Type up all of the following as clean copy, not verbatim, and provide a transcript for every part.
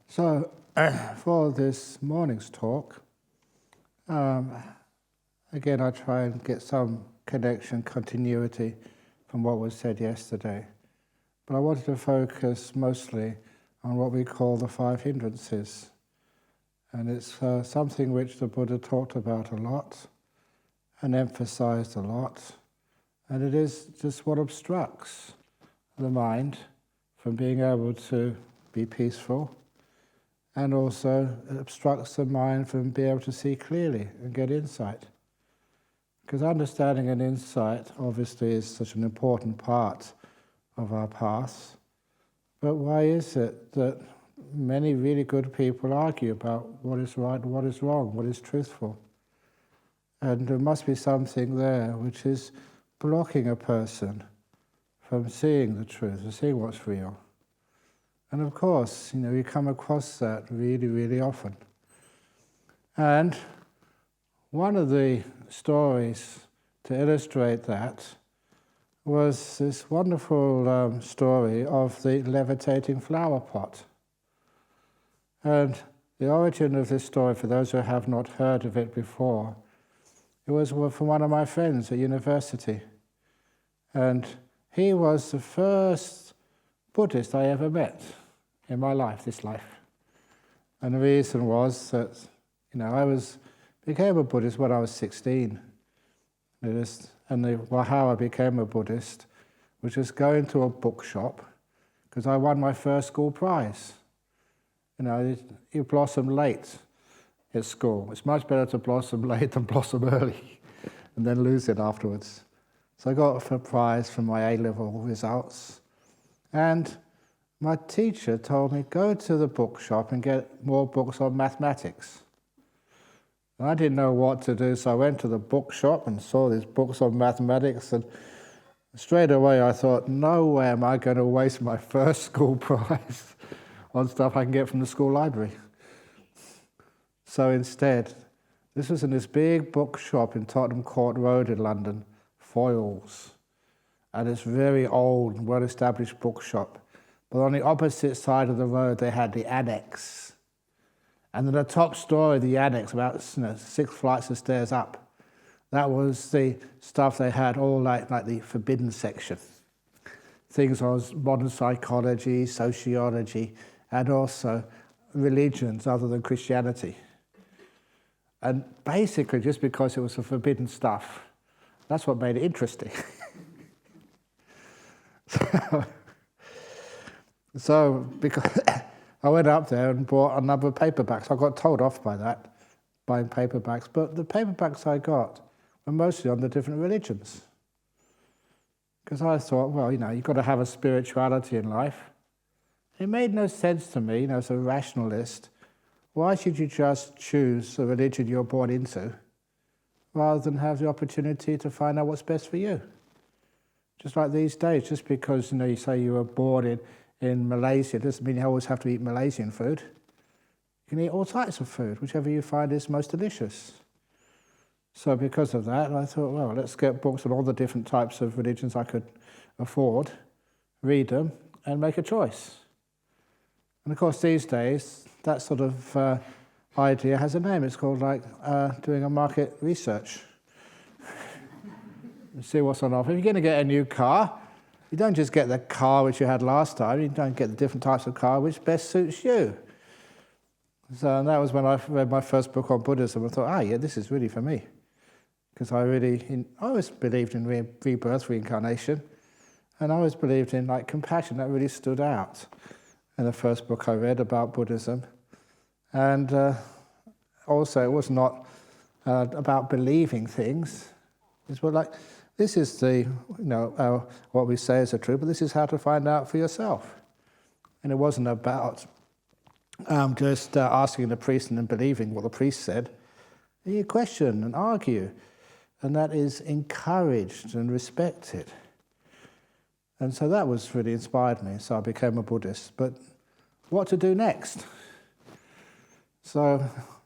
So, for this morning's talk, again, I try and get some connection, continuity from what was said yesterday. But I wanted to focus mostly on what we call the five hindrances. And it's something which the Buddha talked about a lot and emphasized a lot. And it is just what obstructs the mind from being able to be peaceful, and also obstructs the mind from being able to see clearly and get insight. Because understanding and insight obviously is such an important part of our path. But why is it that many really good people argue about what is right and what is wrong, what is truthful? And there must be something there which is blocking a person from seeing the truth and seeing what's real. And of course, we come across that really, really often. And one of the stories to illustrate that was this wonderful story of the levitating flower pot. And the origin of this story, for those who have not heard of it before, it was from one of my friends at university. And he was the first Buddhist I ever met in my life, this life. And the reason was that, I became a Buddhist when I was 16. How I became a Buddhist was just going to a bookshop, because I won my first school prize. You blossom late at school. It's much better to blossom late than blossom early and then lose it afterwards. So I got a prize from my A-level results. And my teacher told me, go to the bookshop and get more books on mathematics. And I didn't know what to do, so I went to the bookshop and saw these books on mathematics, and straight away I thought, no way am I going to waste my first school prize on stuff I can get from the school library. So instead, this was in this big bookshop in Tottenham Court Road in London, Foyles, and it's very old, well-established bookshop. But on the opposite side of the road, they had the annex. And in the top story of the annex, about 6 flights of stairs up, that was the stuff they had, all like the forbidden section. Things on modern psychology, sociology, and also religions other than Christianity. And basically, just because it was the forbidden stuff, that's what made it interesting. So because I went up there and bought a number of paperbacks. I got told off by that, buying paperbacks. But the paperbacks I got were mostly on the different religions. Because I thought, well, you've got to have a spirituality in life. It made no sense to me, as a rationalist. Why should you just choose the religion you're born into rather than have the opportunity to find out what's best for you? Just like these days, just because you say you were born in Malaysia doesn't mean you always have to eat Malaysian food. You can eat all types of food, whichever you find is most delicious. So because of that, I thought, well, let's get books on all the different types of religions I could afford, read them, and make a choice. And of course, these days, that sort of idea has a name. It's called doing a market research. See what's on offer. If you're going to get a new car, you don't just get the car which you had last time. You don't get the different types of car which best suits you. So that was when I read my first book on Buddhism. I thought, this is really for me. Because I always believed in rebirth, reincarnation, and I always believed in compassion. That really stood out in the first book I read about Buddhism. And also, it was not about believing things. It's this is what we say is the truth, but this is how to find out for yourself. And it wasn't about just asking the priest and then believing what the priest said. You question and argue, and that is encouraged and respected. And so that was really inspired me, so I became a Buddhist. But what to do next? So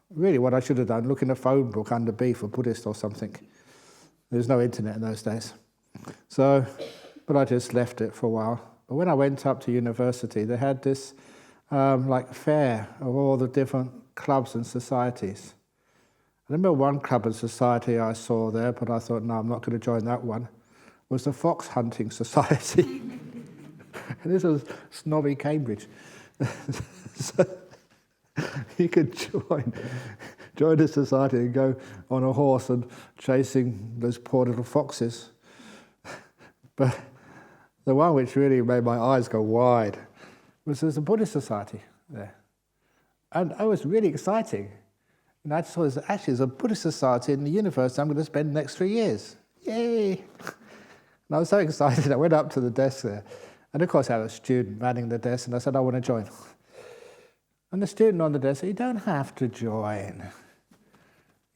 really what I should have done, look in a phone book under B for Buddhist or something. There was no internet in those days. But I just left it for a while. But when I went up to university, they had this like fair of all the different clubs and societies. I remember one club and society I saw there, but I thought, no, I'm not going to join that one, was the Fox Hunting Society. And this was snobby Cambridge. So you could join the society and go on a horse and chasing those poor little foxes. But the one which really made my eyes go wide was there's a Buddhist society there. And it was really exciting. And I saw there's a Buddhist society in the university I'm going to spend the next 3 years. Yay! And I was so excited, I went up to the desk there. And of course I had a student manning the desk, and I said, I want to join. And the student on the desk said, you don't have to join.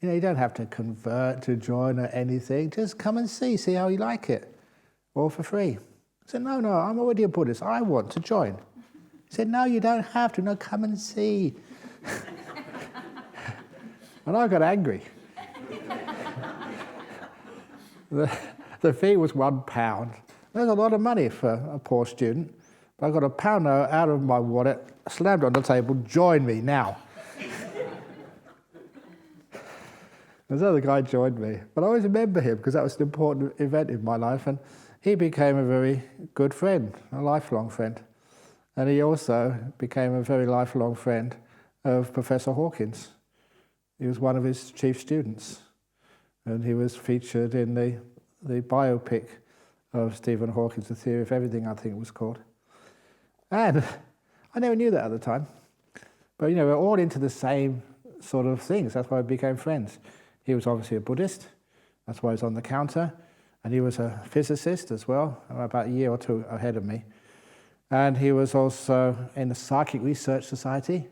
You know, you don't have to convert to join or anything. Just come and see how you like it. All for free. I said, no, I'm already a Buddhist. I want to join. He said, no, you don't have to. No, come and see. And I got angry. The fee was £1. That's a lot of money for a poor student. But I got £1 note out of my wallet, slammed on the table, join me now. And so the guy joined me. But I always remember him because that was an important event in my life. And he became a very good friend, a lifelong friend. And he also became a very lifelong friend of Professor Hawkins. He was one of his chief students. And he was featured in the biopic of Stephen Hawking's, The Theory of Everything, I think it was called. And I never knew that at the time. But, you know, we're all into the same sort of things. That's why we became friends. He was obviously a Buddhist. That's why he was on the counter. And he was a physicist as well, about a year or two ahead of me. And he was also in the Psychic Research Society.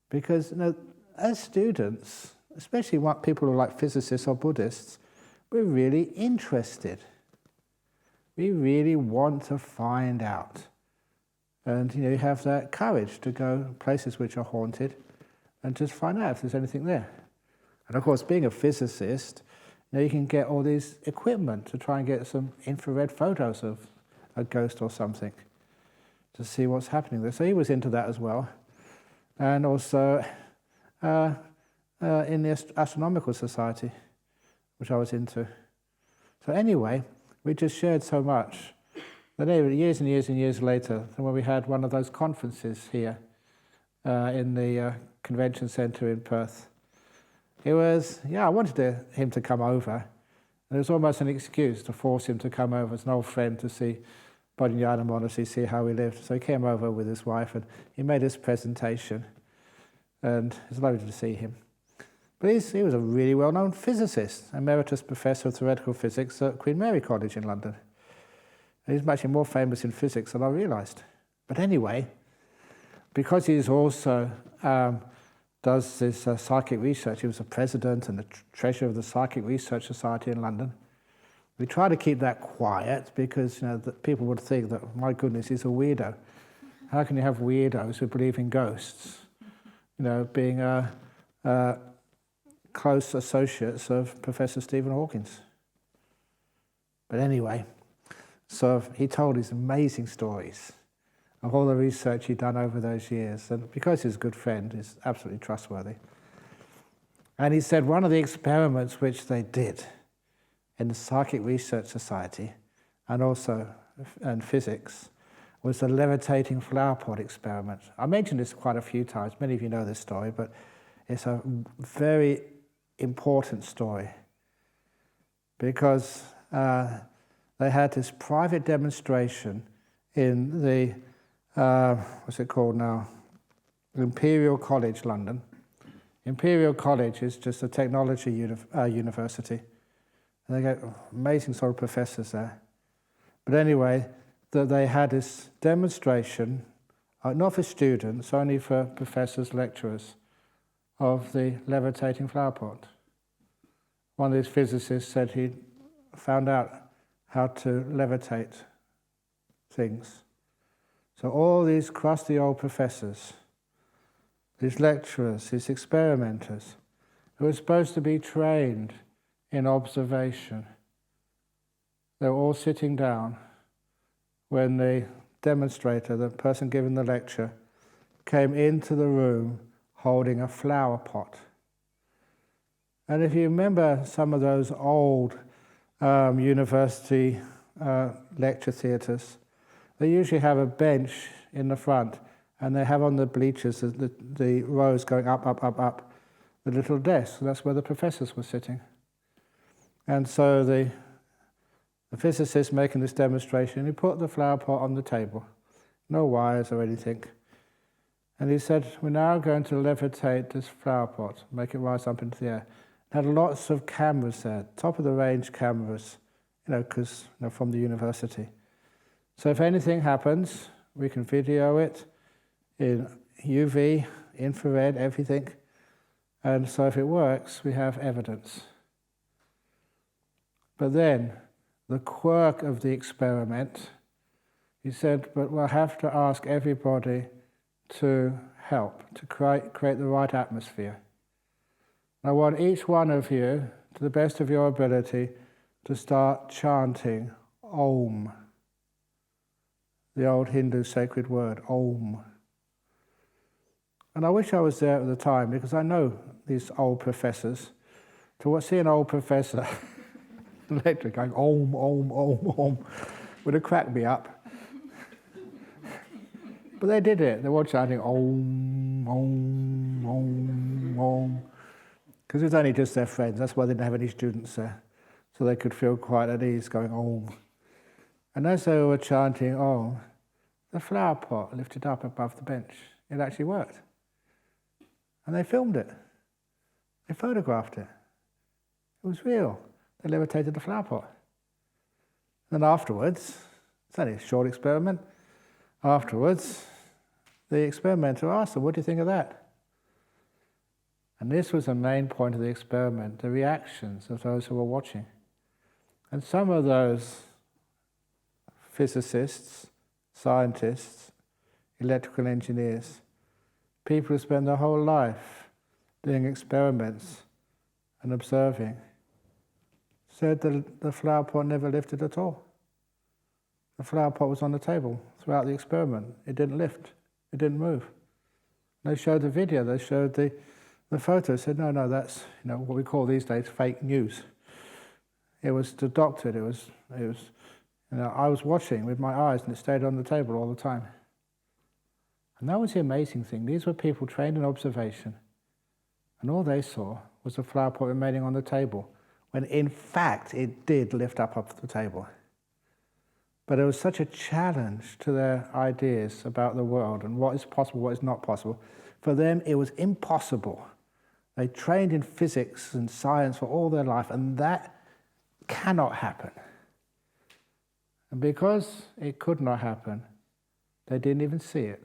Because, you know, as students, especially people who are like physicists or Buddhists, we're really interested. We really want to find out. And, you know, you have that courage to go places which are haunted and just find out if there's anything there. And of course, being a physicist, you know, you can get all these equipment to try and get some infrared photos of a ghost or something to see what's happening there. So he was into that as well. And also in the Astronomical Society, which I was into. So anyway, we just shared so much that years and years and years later, when we had one of those conferences here in the convention centre in Perth, it was, I wanted him to come over. And it was almost an excuse to force him to come over as an old friend to see Bodhinyana Monastery, see how we lived. So he came over with his wife and he made his presentation. And it was lovely to see him. But he was a really well-known physicist, emeritus professor of theoretical physics at Queen Mary College in London. And he's actually more famous in physics than I realised. But anyway, because he's also does this psychic research, he was the president and the treasurer of the Psychic Research Society in London. We try to keep that quiet because, you know, that people would think that, my goodness, he's a weirdo. How can you have weirdos who believe in ghosts? You know, being close associates of Professor Stephen Hawkins. But anyway, so he told his amazing stories of all the research he'd done over those years. And because he's a good friend, he's absolutely trustworthy. And he said one of the experiments which they did in the Psychic Research Society and also in physics was the levitating flower pot experiment. I mentioned this quite a few times. Many of you know this story, but it's a very important story because they had this private demonstration in the, what's it called now? Imperial College, London. Imperial College is just a technology university. And they get amazing sort of professors there. But anyway, they had this demonstration, not for students, only for professors, lecturers, of the levitating flower pot. One of these physicists said he found out how to levitate things. So all these crusty old professors, these lecturers, these experimenters, who were supposed to be trained in observation, they were all sitting down when the demonstrator, the person giving the lecture, came into the room holding a flower pot. And if you remember some of those old university lecture theatres, they usually have a bench in the front, and they have on the bleachers the rows going up, the little desk. That's where the professors were sitting. And so the physicist making this demonstration, he put the flower pot on the table, no wires or anything. And he said, we're now going to levitate this flower pot, make it rise up into the air. It had lots of cameras there, top of the range cameras, because from the university. So if anything happens, we can video it in UV, infrared, everything. And so if it works, we have evidence. But then, the quirk of the experiment, he said, but we'll have to ask everybody to help, to create the right atmosphere. I want each one of you, to the best of your ability, to start chanting Om, the old Hindu sacred word, Om. And I wish I was there at the time, because I know these old professors. To see an old professor lecture going Om, Om, Om, Om, would have cracked me up. But they did it. They were chanting Om, Om, Om, Om. Because it was only just their friends. That's why they didn't have any students there. So they could feel quite at ease going Om. And as they were chanting Om, the flower pot lifted up above the bench. It actually worked. And they filmed it. They photographed it. It was real. They levitated the flower pot. And afterwards, it's only a short experiment, afterwards, the experimenter asked them, what do you think of that? And this was the main point of the experiment, the reactions of those who were watching. And some of those physicists, scientists, electrical engineers, people who spend their whole life doing experiments and observing, said that the flower pot never lifted at all. The flower pot was on the table throughout the experiment. It didn't lift. It didn't move. They showed the video. They showed the photo. Said, no, that's what we call these days fake news. It was doctored. It was. I was watching with my eyes, and it stayed on the table all the time. And that was the amazing thing. These were people trained in observation, and all they saw was the flower pot remaining on the table, when in fact it did lift up off the table. But it was such a challenge to their ideas about the world and what is possible, what is not possible. For them, it was impossible. They trained in physics and science for all their life, and that cannot happen. And because it could not happen, they didn't even see it.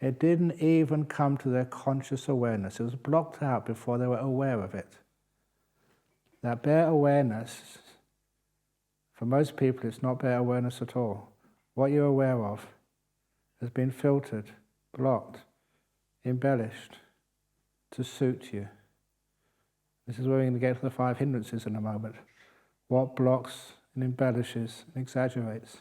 It didn't even come to their conscious awareness. It was blocked out before they were aware of it. That bare awareness, for most people, it's not bare awareness at all. What you're aware of has been filtered, blocked, embellished to suit you. This is where we're going to get to the 5 hindrances in a moment. What blocks and embellishes and exaggerates.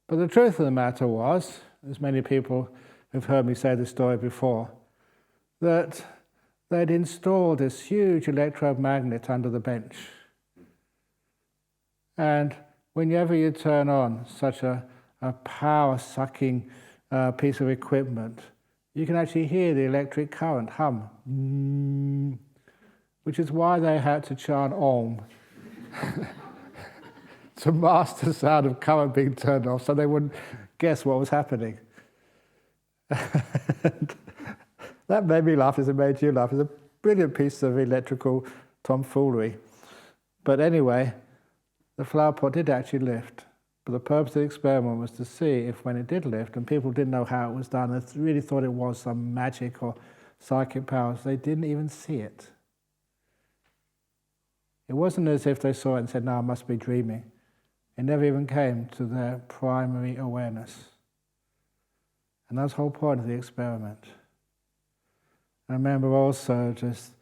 But the truth of the matter was, as many people have heard me say this story before, that they'd installed this huge electromagnet under the bench. And whenever you turn on such a power-sucking piece of equipment, you can actually hear the electric current hum, which is why they had to chant Om to mask the sound of current being turned off so they wouldn't guess what was happening. That made me laugh as it made you laugh. It's a brilliant piece of electrical tomfoolery. But anyway, the flower pot did actually lift. But the purpose of the experiment was to see if when it did lift, and people didn't know how it was done, they really thought it was some magic or psychic powers, they didn't even see it. It wasn't as if they saw it and said, no, I must be dreaming. It never even came to their primary awareness. And that's the whole point of the experiment. I remember also just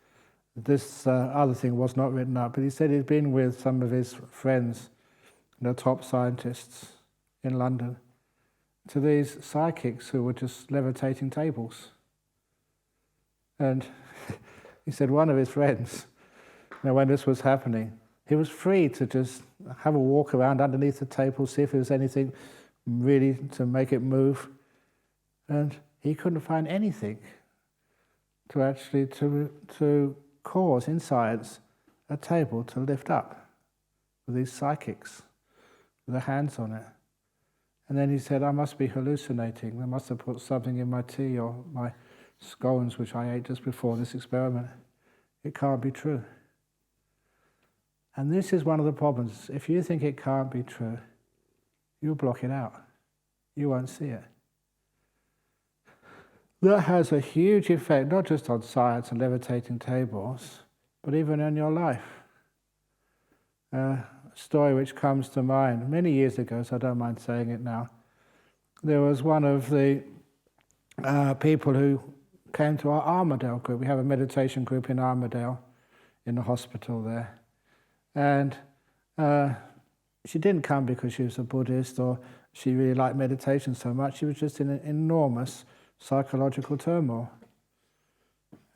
this other thing was not written up, but he said he'd been with some of his friends, top scientists in London, to these psychics who were just levitating tables. And he said one of his friends, when this was happening, he was free to just have a walk around underneath the table, see if there was anything really to make it move. And he couldn't find anything to actually to cause in science a table to lift up with these psychics with their hands on it. And then he said, I must be hallucinating. They must have put something in my tea or my scones, which I ate just before this experiment. It can't be true. And this is one of the problems. If you think it can't be true, you'll block it out. You won't see it. That has a huge effect, not just on science and levitating tables, but even in your life. A story which comes to mind many years ago, so I don't mind saying it now. There was one of the people who came to our Armadale group. We have a meditation group in Armadale, in the hospital there. And she didn't come because she was a Buddhist or she really liked meditation so much. She was just in an enormous psychological turmoil.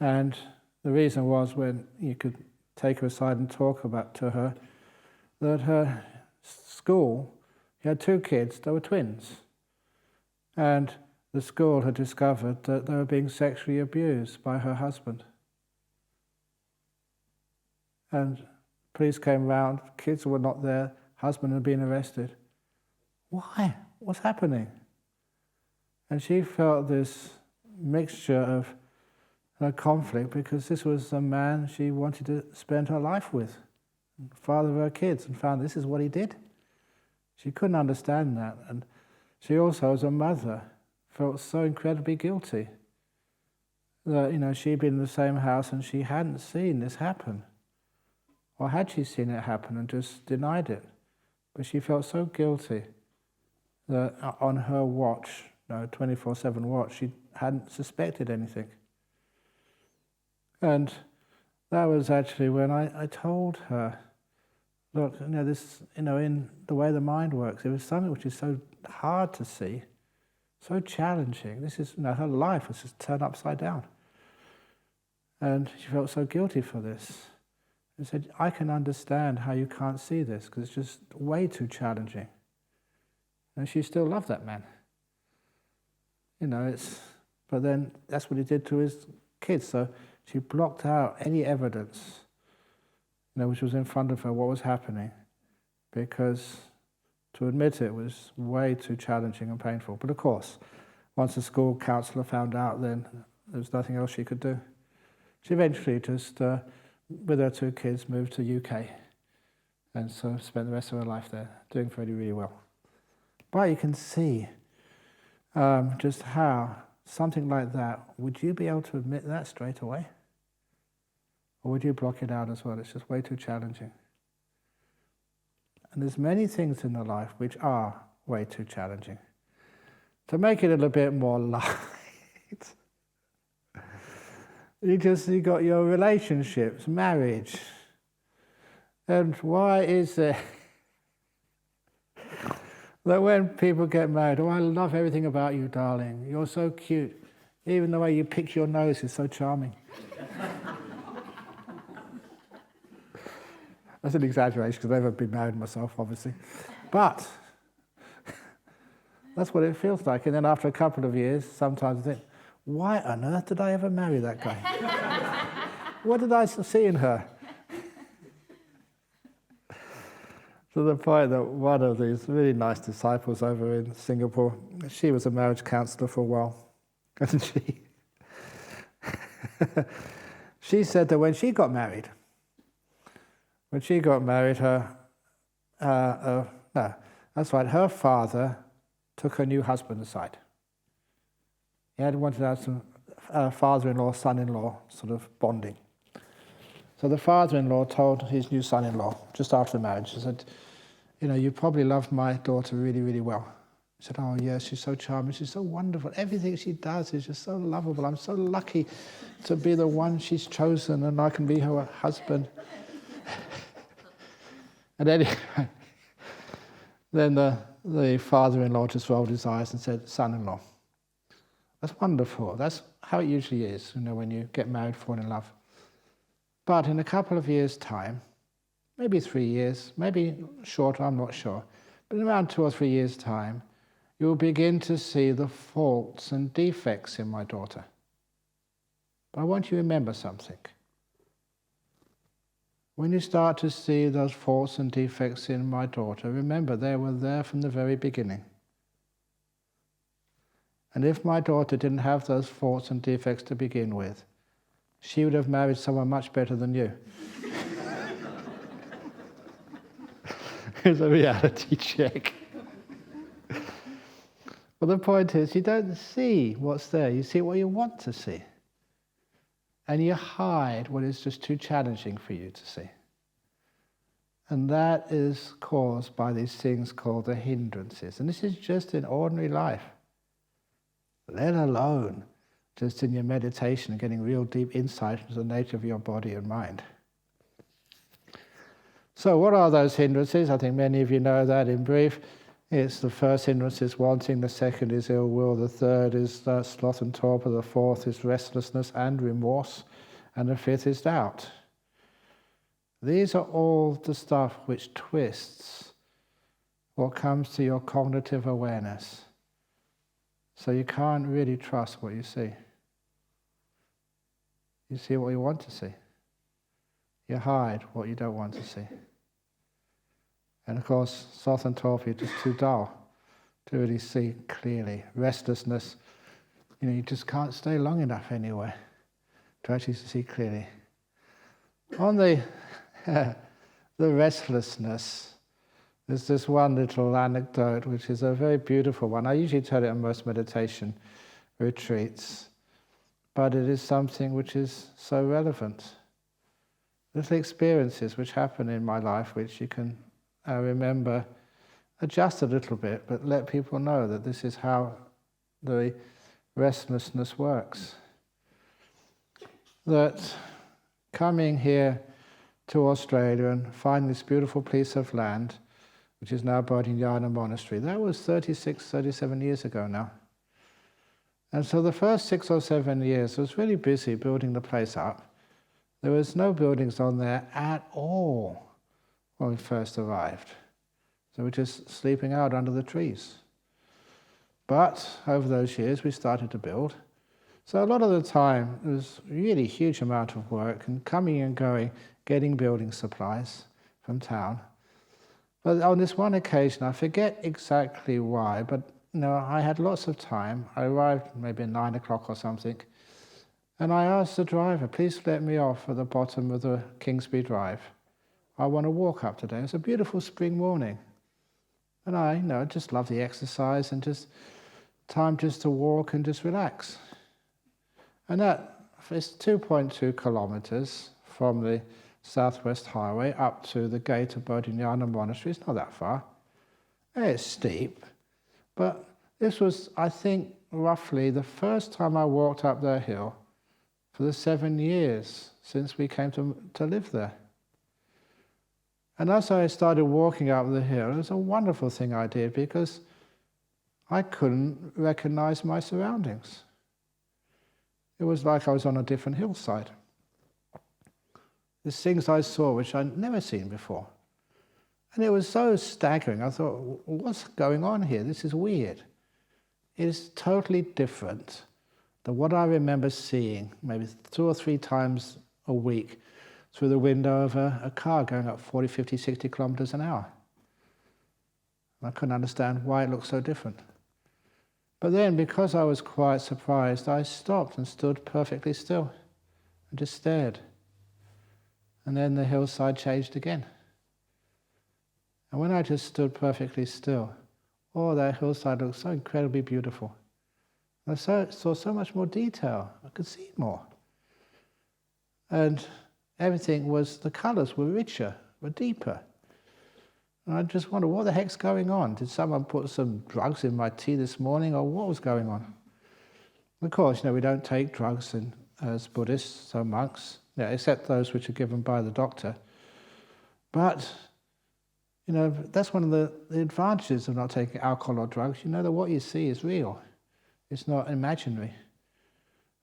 And the reason was, when you could take her aside and talk to her, that her school, she had 2 kids, they were twins. And the school had discovered that they were being sexually abused by her husband. And police came round, kids were not there, husband had been arrested. Why? What's happening? And she felt this mixture of conflict, because this was a man she wanted to spend her life with, father of her kids, and found this is what he did. She couldn't understand that. And she also, as a mother, felt so incredibly guilty that, she'd been in the same house and she hadn't seen this happen. Or had she seen it happen and just denied it? But she felt so guilty that on her watch, 24/7 watch, she hadn't suspected anything. And that was actually when I told her, look, this, in the way the mind works, it was something which is so hard to see, so challenging. This is, her life was just turned upside down. And she felt so guilty for this. I said, I can understand how you can't see this, because it's just way too challenging. And she still loved that man. But then that's what he did to his kids. So she blocked out any evidence, which was in front of her, what was happening, because to admit it was way too challenging and painful. But of course, once the school counsellor found out, then there was nothing else she could do. She eventually just, with her 2 kids, moved to UK, and so spent the rest of her life there, doing really, really well. But you can see just how something like that, would you be able to admit that straight away? Or would you block it out as well? It's just way too challenging. And there's many things in the life which are way too challenging. To make it a little bit more light, you got your relationships, marriage. And why is it that when people get married, I love everything about you, darling. You're so cute. Even the way you pick your nose is so charming. That's an exaggeration, because I've never been married myself, obviously. But that's what it feels like. And then after a couple of years, sometimes I think, why on earth did I ever marry that guy? What did I see in her? To the point that one of these really nice disciples over in Singapore, she was a marriage counsellor for a while, and she said that when she got married, her father took her new husband aside. He had wanted to have some father-in-law, son-in-law sort of bonding. So the father-in-law told his new son-in-law, just after the marriage, he said, you probably love my daughter really, really well. He said, oh yes, she's so charming, she's so wonderful. Everything she does is just so lovable. I'm so lucky to be the one she's chosen, and I can be her husband. And anyway, then the the father-in-law just rolled his eyes and said, "Son-in-law." That's wonderful. That's how it usually is, when you get married, fall in love. But in a couple of years' time, maybe 3 years, maybe shorter, I'm not sure, but in around 2 or 3 years' time, you'll begin to see the faults and defects in my daughter. But I want you to remember something. When you start to see those faults and defects in my daughter, remember they were there from the very beginning. And if my daughter didn't have those faults and defects to begin with, she would have married someone much better than you. It's a reality check. Well, the point is, you don't see what's there, you see what you want to see. And you hide what is just too challenging for you to see. And that is caused by these things called the hindrances. And this is just in ordinary life, let alone just in your meditation and getting real deep insight into the nature of your body and mind. So what are those hindrances? I think many of you know that in brief. It's the first hindrance is wanting, the second is ill will, the third is sloth and torpor, the fourth is restlessness and remorse, and the fifth is doubt. These are all the stuff which twists what comes to your cognitive awareness. So you can't really trust what you see. You see what you want to see. You hide what you don't want to see. And of course, sloth and torpor are just too dull to really see clearly. Restlessness, you just can't stay long enough anywhere to actually see clearly. On the restlessness, there's this one little anecdote which is a very beautiful one. I usually tell it on most meditation retreats, but it is something which is so relevant. Little experiences which happen in my life which you can remember, adjust a little bit, but let people know that this is how the restlessness works. That coming here to Australia and finding this beautiful piece of land, which is now Bodhinyana Monastery, that was 36, 37 years ago now. And so the first 6 or 7 years I was really busy building the place up. There was no buildings on there at all when we first arrived. So we were just sleeping out under the trees. But over those years we started to build. So a lot of the time it was really a huge amount of work and coming and going, getting building supplies from town. But on this one occasion, I forget exactly why, but I had lots of time. I arrived maybe at 9 o'clock or something. And I asked the driver, please let me off at the bottom of the Kingsby Drive. I want to walk up today. It's a beautiful spring morning. And I just love the exercise and just time just to walk and just relax. And that is 2.2 kilometers from the Southwest Highway up to the gate of Bodhinyana Monastery. It's not that far. It's steep. But this was, I think, roughly the first time I walked up that hill for the 7 years since we came to live there. And as I started walking up the hill, it was a wonderful thing I did because I couldn't recognize my surroundings. It was like I was on a different hillside. There's things I saw which I'd never seen before. And it was so staggering. I thought, what's going on here? This is weird. It is totally different than what I remember seeing maybe 2 or 3 times a week through the window of a car going up 40, 50, 60 kilometers an hour. I couldn't understand why it looked so different. But then, because I was quite surprised, I stopped and stood perfectly still and just stared. And then the hillside changed again. And when I just stood perfectly still, that hillside looked so incredibly beautiful. I saw so much more detail. I could see more. And everything the colours were richer, were deeper. And I just wondered, what the heck's going on? Did someone put some drugs in my tea this morning, or what was going on? Of course, we don't take drugs as Buddhists or monks, except those which are given by the doctor. But That's one of the advantages of not taking alcohol or drugs. You know that what you see is real. It's not imaginary.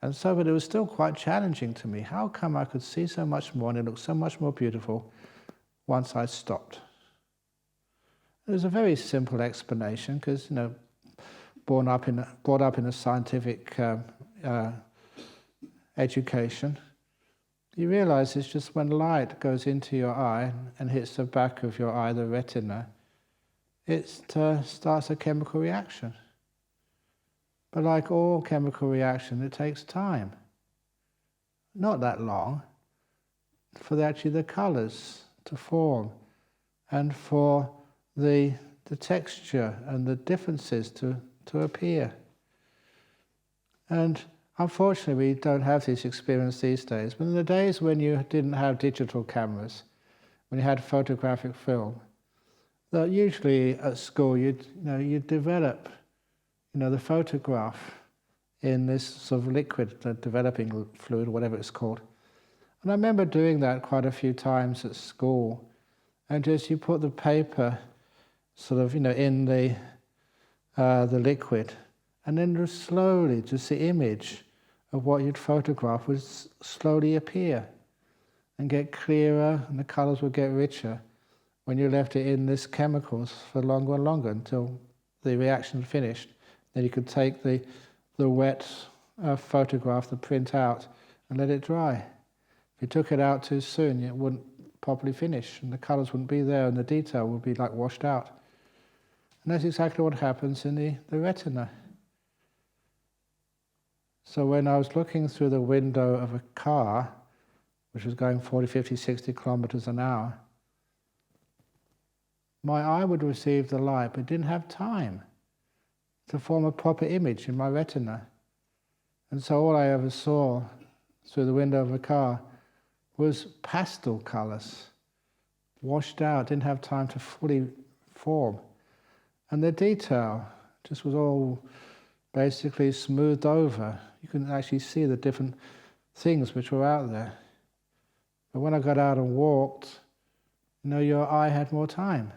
And so, but it was still quite challenging to me. How come I could see so much more and it looked so much more beautiful once I stopped? It was a very simple explanation because, brought up in a scientific education. You realize it's just when light goes into your eye and hits the back of your eye, the retina, it starts a chemical reaction. But like all chemical reaction, it takes time. Not that long for actually the colors to form and for the texture and the differences to appear. And unfortunately, we don't have this experience these days. But in the days when you didn't have digital cameras, when you had photographic film, that usually at school you'd develop, the photograph in this sort of liquid, the developing fluid, whatever it's called. And I remember doing that quite a few times at school. And just you put the paper sort of, in the liquid, and then just slowly, just the image of what you'd photograph would slowly appear and get clearer, and the colors would get richer when you left it in this chemicals for longer and longer until the reaction finished. Then you could take the wet photograph, the print out, and let it dry. If you took it out too soon, it wouldn't properly finish, and the colors wouldn't be there, and the detail would be like washed out. And that's exactly what happens in the retina. So when I was looking through the window of a car, which was going 40, 50, 60 kilometers an hour, my eye would receive the light, but didn't have time to form a proper image in my retina. And so all I ever saw through the window of a car was pastel colors, washed out, didn't have time to fully form. And the detail just was all basically smoothed over. You couldn't actually see the different things which were out there. But when I got out and walked, your eye had more time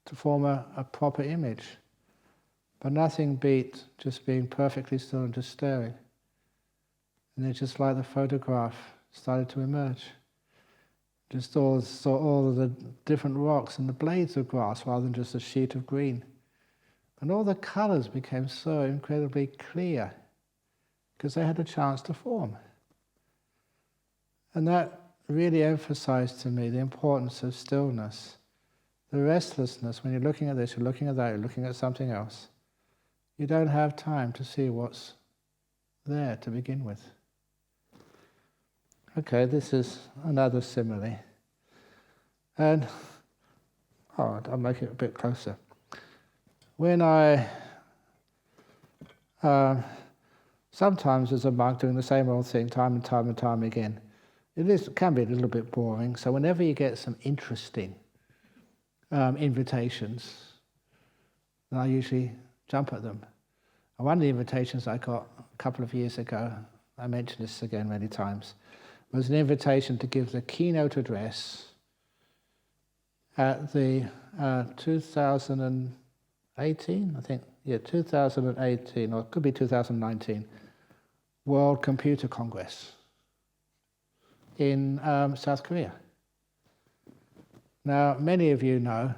to form a proper image. But nothing beat just being perfectly still and just staring. And then just like the photograph started to emerge. Just saw all of the different rocks and the blades of grass rather than just a sheet of green. And all the colors became so incredibly clear because they had a chance to form. And that really emphasized to me the importance of stillness. The restlessness, when you're looking at this, you're looking at that, you're looking at something else. You don't have time to see what's there to begin with. Okay, this is another simile. And, I'll make it a bit closer. When I, sometimes as a monk doing the same old thing time and time and time again, it can be a little bit boring. So whenever you get some interesting invitations, then I usually jump at them. And one of the invitations I got a couple of years ago, I mentioned this again many times, was an invitation to give the keynote address at the 2018, I think, 2018, or it could be 2019, World Computer Congress in South Korea. Now, many of you know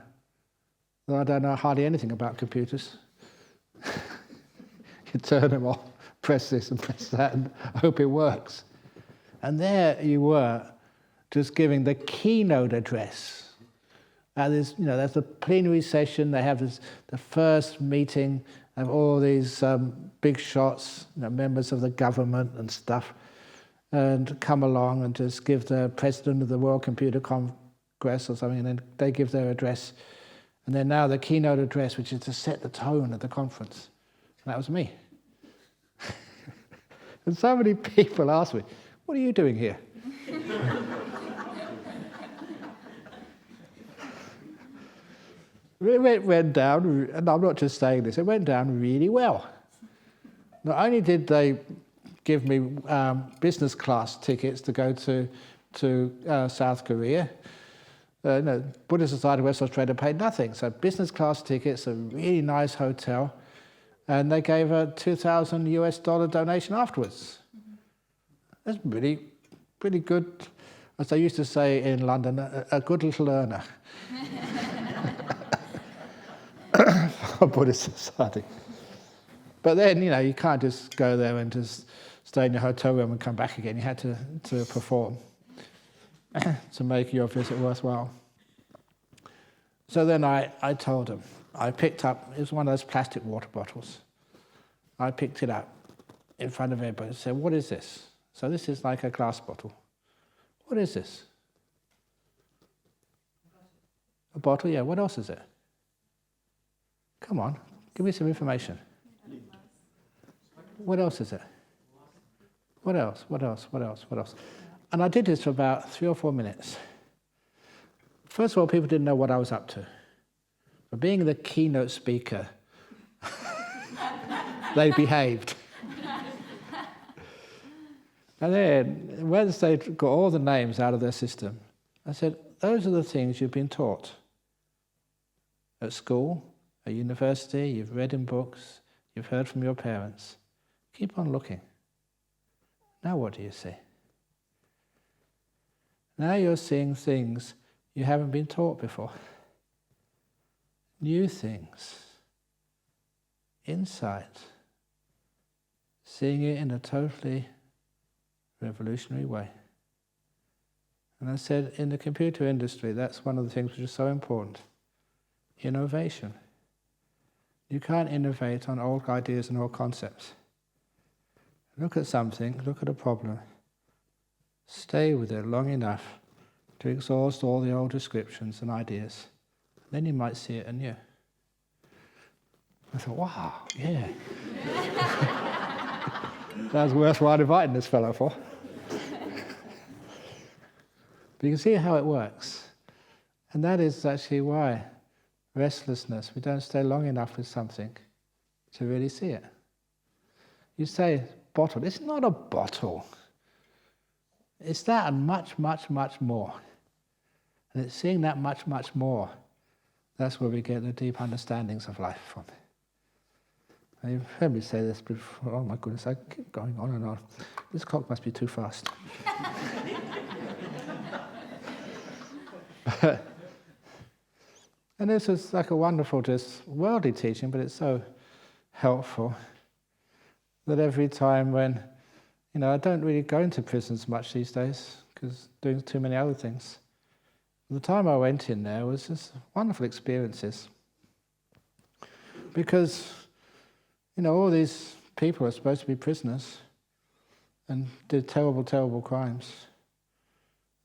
that I don't know hardly anything about computers. You turn them off, press this and press that, and hope it works. And there you were, just giving the keynote address. There's the plenary session. They have the first meeting of all these big shots, members of the government and stuff, and come along and just give the president of the World Computer Congress or something, and then they give their address. And then now the keynote address, which is to set the tone of the conference. And that was me. And so many people asked me, "What are you doing here?" It went down, and I'm not just saying this, it went down really well. Not only did they give me business class tickets to go to South Korea, Buddhist Society of West Australia paid nothing. So business class tickets, a really nice hotel, and they gave a $2,000 donation afterwards. That's pretty good, as they used to say in London, a good little earner for Buddhist Society. But then, you can't just go there and just stay in your hotel room and come back again. You had to perform to make your visit worthwhile. So then I told him, I picked up, it was one of those plastic water bottles. I picked it up in front of everybody and said, "What is this?" So this is like a glass bottle. "What is this?" A bottle, yeah. What else is it? Come on, give me some information. What else is it? What else? What else? What else? What else? And I did this for about 3 or 4 minutes. First of all, people didn't know what I was up to. But being the keynote speaker, they behaved. And then, once they got all the names out of their system, I said, "Those are the things you've been taught. At school, at university, you've read in books, you've heard from your parents. Keep on looking. Now what do you see? Now you're seeing things you haven't been taught before. New things. Insight. Seeing it in a totally revolutionary way." And I said, in the computer industry, that's one of the things which is so important. Innovation. You can't innovate on old ideas and old concepts. Look at something, look at a problem, stay with it long enough to exhaust all the old descriptions and ideas. Then you might see it anew. I thought, wow, yeah. That was worthwhile inviting this fellow for. But you can see how it works. And that is actually why restlessness, we don't stay long enough with something to really see it. You say, bottle. It's not a bottle. It's that and much, much, much more. And it's seeing that much, much more. That's where we get the deep understandings of life from. And you've heard me say this before. Oh my goodness, I keep going on and on. This clock must be too fast. And this is like a wonderful, just worldly teaching, but it's so helpful that every time when, I don't really go into prisons much these days because doing too many other things. The time I went in there was just wonderful experiences. Because, all these people are supposed to be prisoners and did terrible, terrible crimes.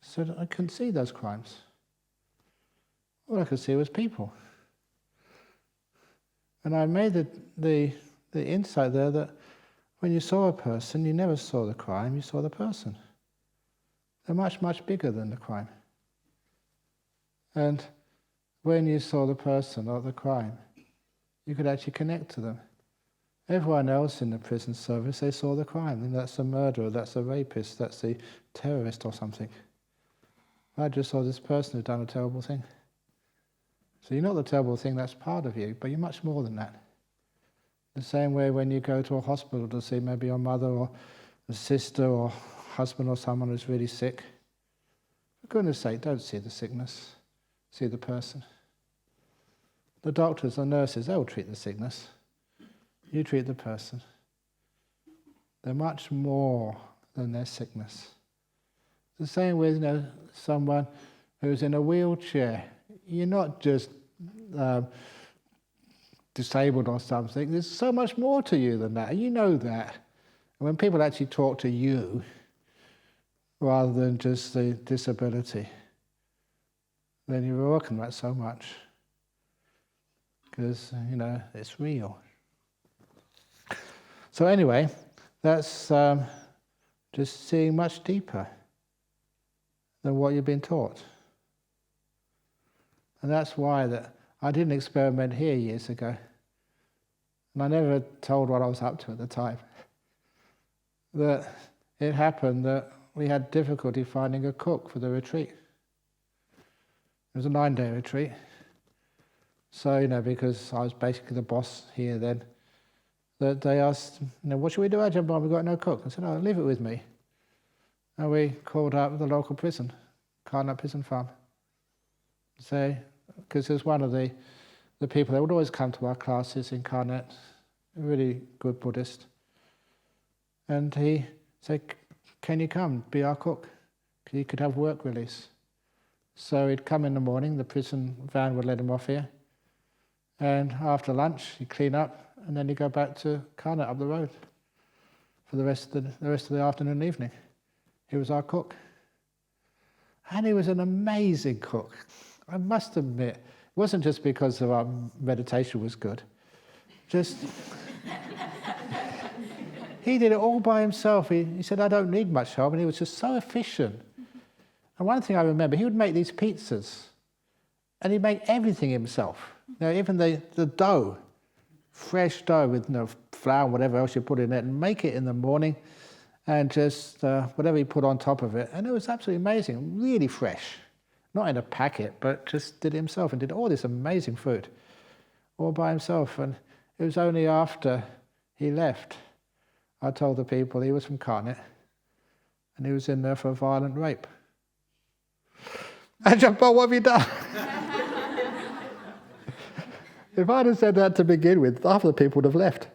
So I couldn't see those crimes. All I could see was people. And I made the insight there that when you saw a person, you never saw the crime, you saw the person. They're much, much bigger than the crime. And when you saw the person or the crime, you could actually connect to them. Everyone else in the prison service, they saw the crime. And that's a murderer, that's a rapist, that's a terrorist or something. I just saw this person who'd done a terrible thing. So you're not the terrible thing, that's part of you, but you're much more than that. The same way when you go to a hospital to see maybe your mother or a sister or husband or someone who's really sick. For goodness sake, don't see the sickness, see the person. The doctors or nurses, they'll treat the sickness. You treat the person. They're much more than their sickness. The same with someone who's in a wheelchair. You're not just disabled or something. There's so much more to you than that. You know that. And when people actually talk to you, rather than just the disability, then you're welcome that so much. Because, it's real. So anyway, that's just seeing much deeper than what you've been taught. And that's why I did an experiment here years ago. And I never told what I was up to at the time. That it happened that we had difficulty finding a cook for the retreat. It was a 9-day retreat. So, because I was basically the boss here then, that they asked, what should we do, Ajahn Brahm? We've got no cook. I said, leave it with me. And we called up the local prison, Karnak Prison Farm. So, because there's one of the people that would always come to our classes in Karnak, a really good Buddhist. And he said, can you come, be our cook? Because he could have work release. So he'd come in the morning, the prison van would let him off here. And after lunch, he'd clean up, and then he'd go back to Karnak up the road for the rest of the afternoon and evening. He was our cook. And he was an amazing cook. I must admit, it wasn't just because of our meditation was good. Just, he did it all by himself. He said, I don't need much help, and he was just so efficient. And one thing I remember, he would make these pizzas, and he'd make everything himself. Even the dough, fresh dough with flour and whatever else you put in it, and make it in the morning, and just whatever he put on top of it. And it was absolutely amazing, really fresh. Not in a packet, but just did it himself and did all this amazing food, all by himself. And it was only after he left, I told the people he was from Karnak, and he was in there for a violent rape. Ajahn Brahm, what have you done? If I'd have said that to begin with, half of the people would have left.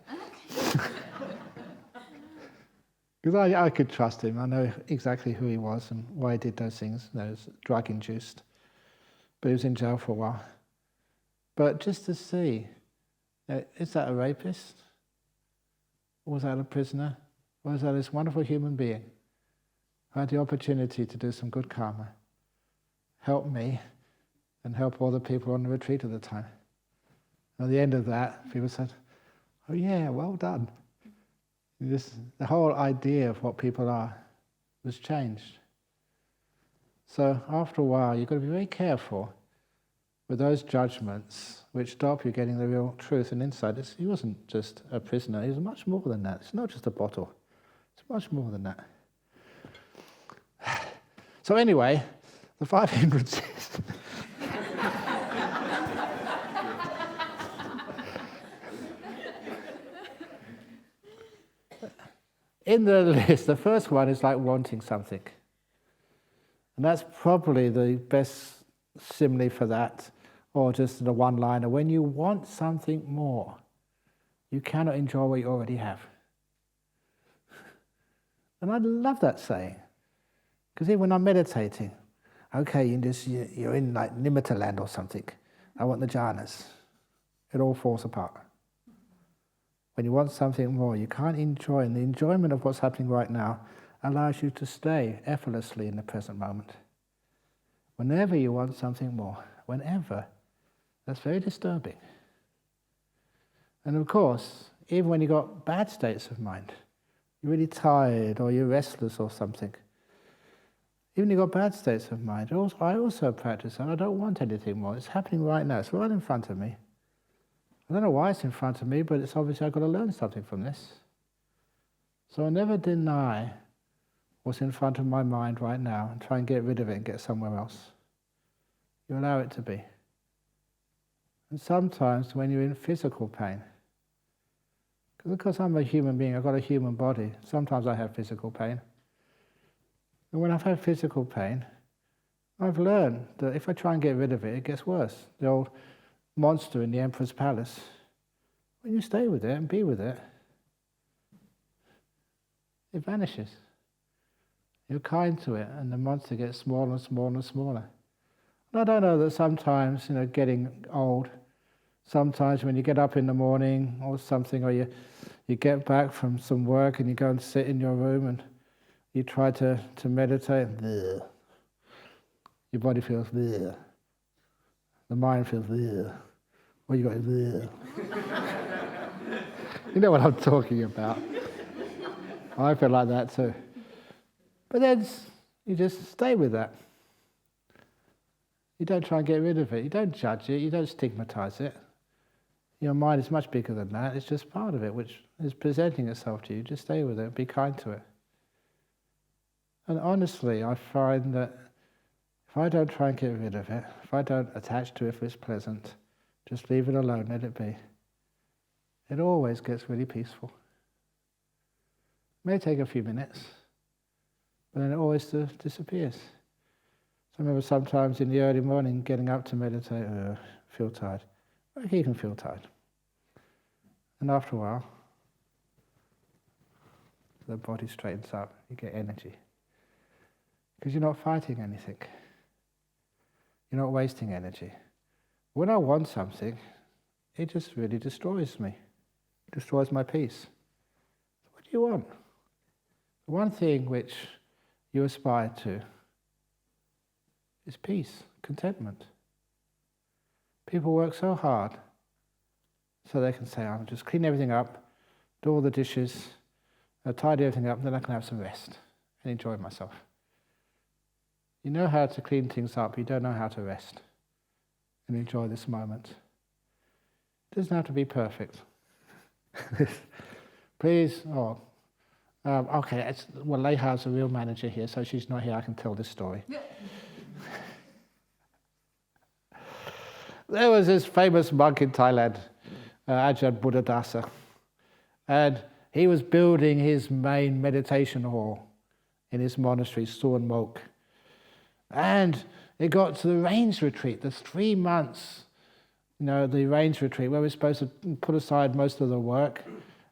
Because I could trust him. I know exactly who he was and why he did those things. He was drug-induced. But he was in jail for a while. But just to see, is that a rapist? Or was that a prisoner? Or was that this wonderful human being who had the opportunity to do some good karma, help me, and help all the people on the retreat at the time? And at the end of that, people said, oh yeah, well done. The whole idea of what people are was changed. So after a while, you've got to be very careful with those judgments which stop you getting the real truth and insight. He wasn't just a prisoner, he was much more than that. It's not just a bottle, it's much more than that. So anyway, the 5 hindrances. In the list, the first one is like wanting something. And that's probably the best simile for that, or just the one-liner. When you want something more, you cannot enjoy what you already have. And I love that saying. Because even when I'm meditating, okay, you're in like Nimitta land or something. I want the jhanas. It all falls apart. When you want something more, you can't enjoy, and the enjoyment of what's happening right now allows you to stay effortlessly in the present moment. Whenever you want something more, whenever, that's very disturbing. And of course, even when you've got bad states of mind, you're really tired or you're restless or something, even if you've got bad states of mind, I also practice, and I don't want anything more. It's happening right now. It's right in front of me. I don't know why it's in front of me, but it's obviously I've got to learn something from this. So I never deny what's in front of my mind right now and try and get rid of it and get somewhere else. You allow it to be. And sometimes when you're in physical pain, because I'm a human being, I've got a human body, sometimes I have physical pain. And when I've had physical pain, I've learned that if I try and get rid of it, it gets worse. The old monster in the Emperor's palace. When you stay with it and be with it, it vanishes. You're kind to it, and the monster gets smaller and smaller and smaller. And I don't know that sometimes, getting old, sometimes when you get up in the morning or something, or you get back from some work and you go and sit in your room and you try to meditate, bleh. Your body feels bleh. The mind feels bleh. What you got is bleh. You know what I'm talking about. I feel like that too. But then you just stay with that. You don't try and get rid of it. You don't judge it. You don't stigmatize it. Your mind is much bigger than that. It's just part of it which is presenting itself to you. Just stay with it. Be kind to it. And honestly, I find that If I don't try and get rid of it, if I don't attach to it if it's pleasant, just leave it alone, let it be, it always gets really peaceful. It may take a few minutes, but then it always disappears. So I remember sometimes in the early morning getting up to meditate, feel tired. Well, you can feel tired. And after a while, the body straightens up, you get energy. Because you're not fighting anything. You're not wasting energy. When I want something, it just really destroys me. It destroys my peace. What do you want? The one thing which you aspire to is peace, contentment. People work so hard so they can say, I'll just clean everything up, do all the dishes, tidy everything up, and then I can have some rest and enjoy myself. You know how to clean things up, you don't know how to rest and enjoy this moment. It doesn't have to be perfect. Please, okay, well, Leha's a real manager here, so she's not here, I can tell this story. There was this famous monk in Thailand, Ajahn Buddhadasa, and he was building his main meditation hall in his monastery, Suan Mok. And it got to the rains retreat, the 3 months, the rains retreat, where we're supposed to put aside most of the work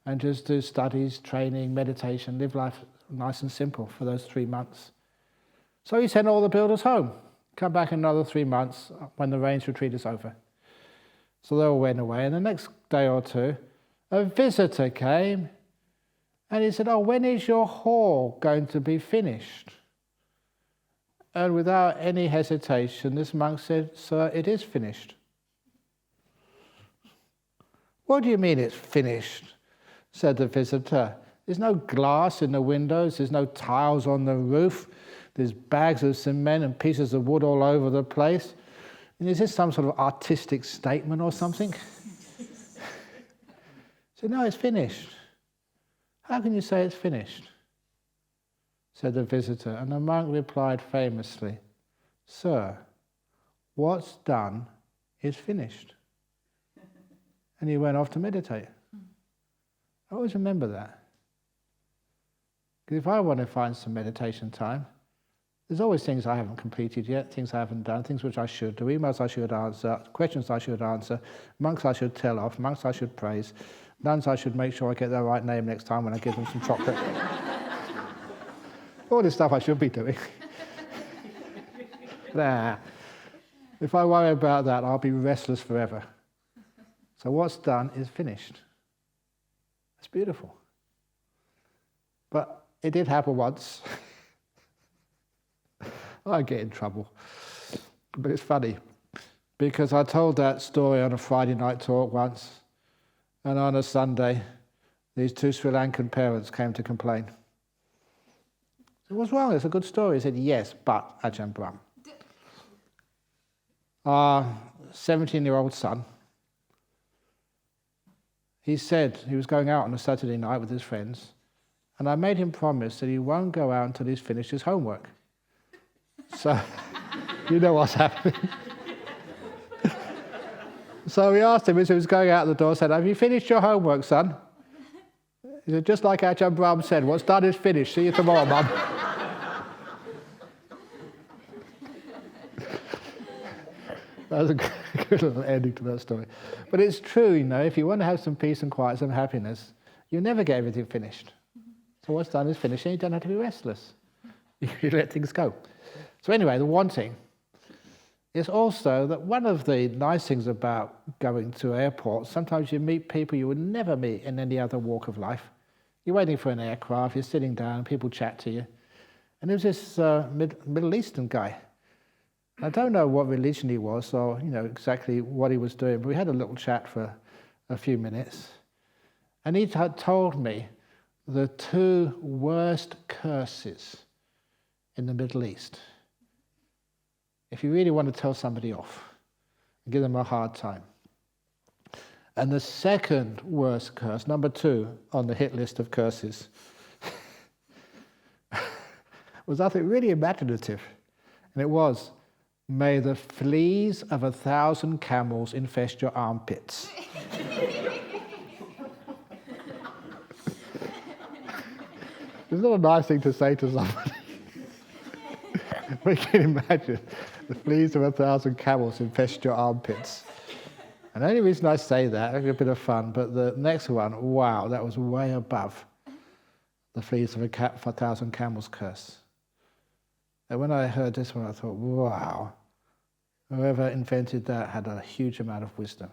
and just do studies, training, meditation, live life nice and simple for those 3 months. So he sent all the builders home. Come back another 3 months when the rains retreat is over. So they all went away, and the next day or two, a visitor came, and he said, when is your hall going to be finished? And without any hesitation, this monk said, Sir, it is finished. What do you mean it's finished? Said the visitor. There's no glass in the windows, there's no tiles on the roof, there's bags of cement and pieces of wood all over the place. And is this some sort of artistic statement or something? So no, it's finished. How can you say it's finished? Said the visitor, and the monk replied famously, Sir, what's done is finished. And he went off to meditate. I always remember that. Because if I want to find some meditation time, there's always things I haven't completed yet, things I haven't done, things which I should do, emails I should answer, questions I should answer, monks I should tell off, monks I should praise, nuns I should make sure I get their right name next time when I give them some chocolate. All this stuff I should be doing. If I worry about that, I'll be restless forever. So what's done is finished. It's beautiful. But it did happen once. I get in trouble. But it's funny, because I told that story on a Friday night talk once, and on a Sunday, these 2 Sri Lankan parents came to complain. What's wrong? It's a good story. He said, yes, but Ajahn Brahm. Our 17-year-old son, he said he was going out on a Saturday night with his friends, and I made him promise that he won't go out until he's finished his homework. So, you know what's happening. So we asked him as he was going out the door, said, have you finished your homework, son? He said, just like Ajahn Brahm said, what's done is finished. See you tomorrow, Mum. That was a good little ending to that story. But it's true, if you want to have some peace and quiet, some happiness, you never get everything finished. So what's done is finished, and you don't have to be restless. You let things go. So anyway, the wanting is also that one of the nice things about going to airports, sometimes you meet people you would never meet in any other walk of life. You're waiting for an aircraft, you're sitting down, people chat to you. And there was this Middle Eastern guy. I don't know what religion he was or exactly what he was doing, but we had a little chat for a few minutes. And he told me the 2 worst curses in the Middle East. If you really want to tell somebody off and give them a hard time. And the second worst curse, number 2 on the hit list of curses, was, I think, really imaginative. And it was, May the fleas of 1,000 camels infest your armpits. It's not a nice thing to say to somebody. We can imagine the fleas of 1,000 camels infest your armpits. And the only reason I say that, it's a bit of fun, but the next one, wow, that was way above the fleas of 1,000 camels curse. And when I heard this one, I thought, wow, whoever invented that had a huge amount of wisdom.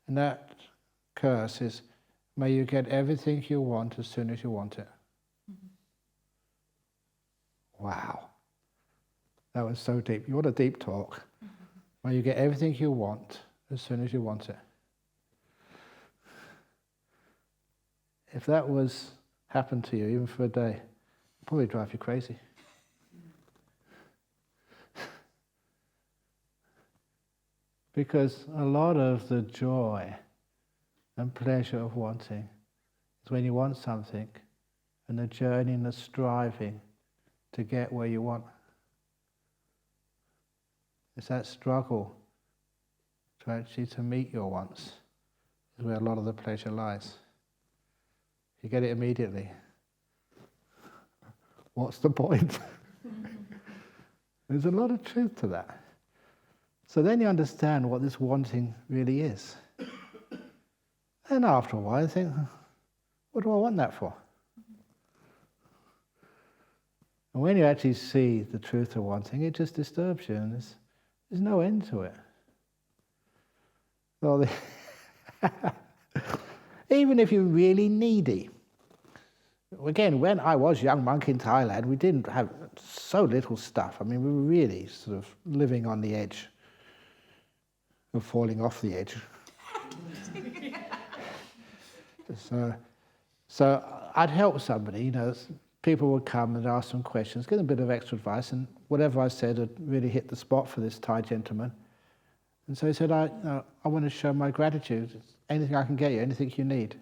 And that curse is, may you get everything you want as soon as you want it. Wow. That was so deep. You want a deep talk. May you get everything you want as soon as you want it. If that was happened to you, even for a day, it'd probably drive you crazy. Because a lot of the joy and pleasure of wanting is when you want something and the journey and the striving to get where you want. It's that struggle to actually to meet your wants is where a lot of the pleasure lies. If you get it immediately, what's the point? There's a lot of truth to that. So then you understand what this wanting really is. And after a while you think, what do I want that for? And when you actually see the truth of wanting, it just disturbs you, and there's no end to it. Well, even if you're really needy. Again, when I was young monk in Thailand, we didn't have so little stuff. I mean, we were really sort of living on the edge of falling off the edge. So I'd help somebody, people would come and ask some questions, get a bit of extra advice, and whatever I said had really hit the spot for this Thai gentleman. And so he said, I want to show my gratitude. Anything I can get you, anything you need.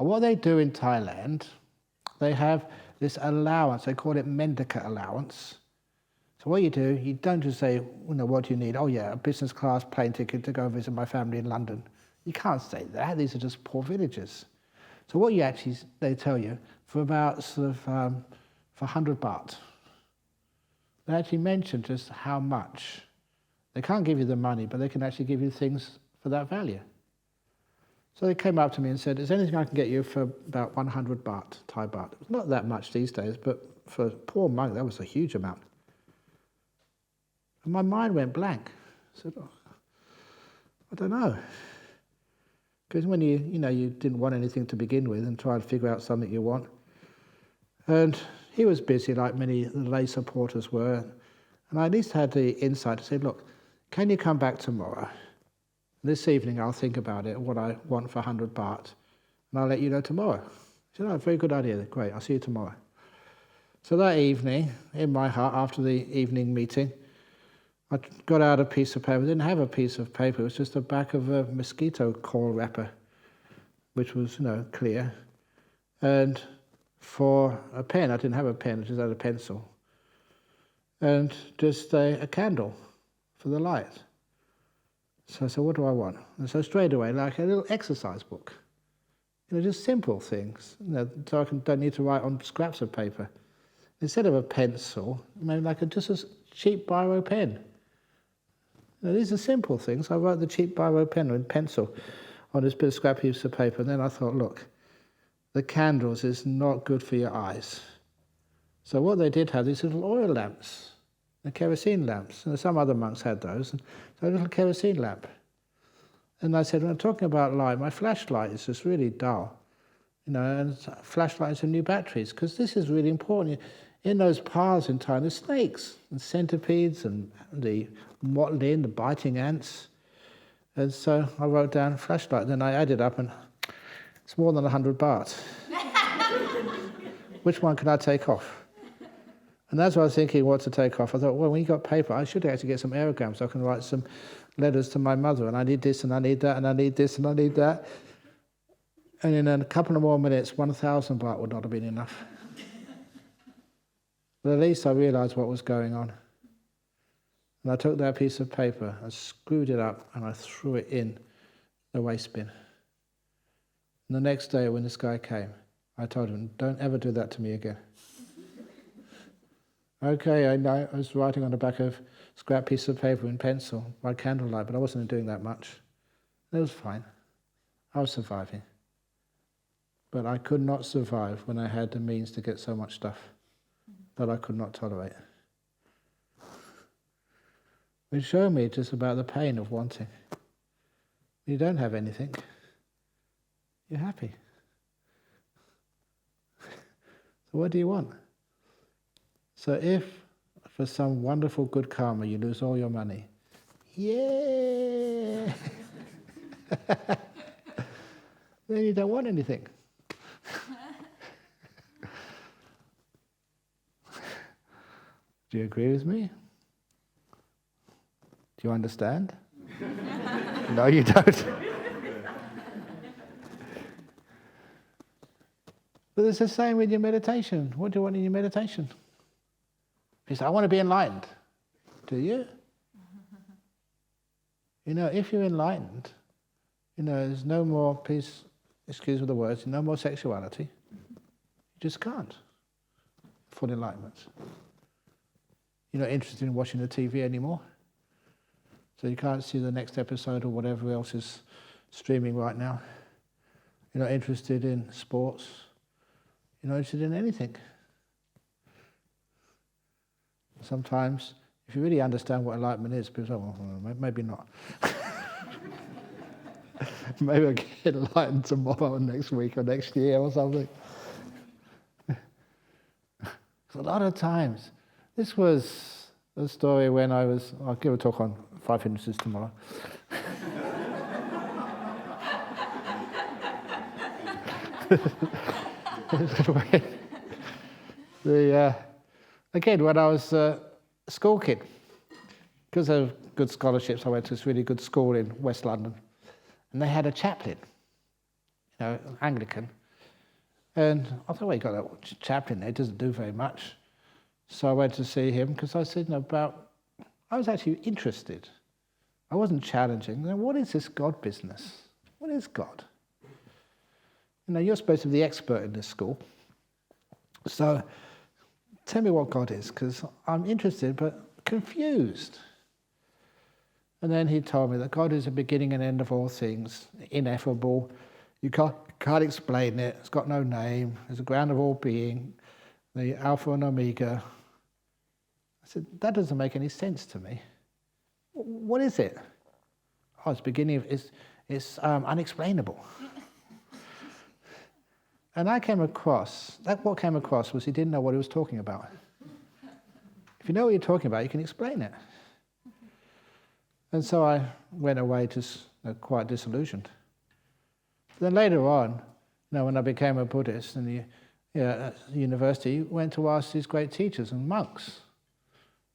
And what they do in Thailand, they have this allowance, they call it mendicant allowance. So what you do, you don't just say, what do you need? Oh yeah, a business class plane ticket to go visit my family in London. You can't say that, these are just poor villagers. So what they tell you, for about for 100 baht, they actually mention just how much. They can't give you the money, but they can actually give you things for that value. So they came up to me and said, is there anything I can get you for about 100 baht, Thai baht? It's not that much these days, but for a poor monk, that was a huge amount. And my mind went blank. I said, I don't know. Because when you didn't want anything to begin with and try to figure out something you want. And he was busy like many lay supporters were. And I at least had the insight to say, look, can you come back tomorrow? This evening I'll think about it, what I want for 100 baht, and I'll let you know tomorrow. He said, very good idea, great, I'll see you tomorrow. So that evening, in my heart, after the evening meeting, I got out a piece of paper. I didn't have a piece of paper, it was just the back of a mosquito coil wrapper, which was, clear. And for a pen, I didn't have a pen, I just had a pencil. And just a candle for the light. So I said, what do I want? And so straight away, like a little exercise book. Just simple things, so I don't need to write on scraps of paper. Instead of a pencil, maybe just a cheap biro pen. These are simple things. I wrote the cheap biro pen and pencil on this bit of scrap piece of paper, and then I thought, look, the candles is not good for your eyes. So what they did have, these little oil lamps, the kerosene lamps. And some other monks had those. And so a little kerosene lamp. And I said, when I'm talking about light, my flashlight is just really dull. And flashlights and new batteries, because this is really important. In those paths in time, there's snakes and centipedes and the motlin, the biting ants. And so I wrote down flashlight. Then I added up, and it's more than 100 baht. Which one can I take off? And as I was thinking what to take off, I thought, well, when you got paper, I should actually get some aerograms so I can write some letters to my mother, and I need this, and I need that, and I need this, and I need that. And in a couple of more minutes, 1,000 baht would not have been enough. But at least I realised what was going on. And I took that piece of paper, I screwed it up, and I threw it in the waste bin. And the next day when this guy came, I told him, don't ever do that to me again. Okay, I know I was writing on the back of a scrap piece of paper in pencil by candlelight, but I wasn't doing that much. It was fine. I was surviving. But I could not survive when I had the means to get so much stuff that I could not tolerate. It showed me just about the pain of wanting. You don't have anything, you're happy. So what do you want? So if for some wonderful good karma you lose all your money, yeah, then you don't want anything. Do you agree with me? Do you understand? No, you don't. But it's the same with your meditation. What do you want in your meditation? You say, I want to be enlightened. Do you? If you're enlightened, there's no more peace, excuse me the words, no more sexuality. You just can't. Full enlightenment. You're not interested in watching the TV anymore. So you can't see the next episode or whatever else is streaming right now. You're not interested in sports. You're not interested in anything. Sometimes, if you really understand what enlightenment is, people say, well, maybe not. Maybe I'll get enlightened tomorrow or next week or next year or something. A lot of times, this was a story when I'll give a talk on 5 hindrances tomorrow. Again, when I was a school kid, because of good scholarships, I went to this really good school in West London, and they had a chaplain, Anglican. And I thought, well, you got a chaplain there, it doesn't do very much. So I went to see him because I said I was actually interested. I wasn't challenging. What is this God business? What is God? You're supposed to be the expert in this school. So tell me what God is, because I'm interested but confused. And then he told me that God is the beginning and end of all things, ineffable. You can't explain it. It's got no name. It's the ground of all being, the Alpha and Omega. I said, that doesn't make any sense to me. What is it? Oh, it's unexplainable. And what came across was he didn't know what he was talking about. If you know what you're talking about, you can explain it. And so I went away just quite disillusioned. Then later on, when I became a Buddhist at university, went to ask these great teachers and monks,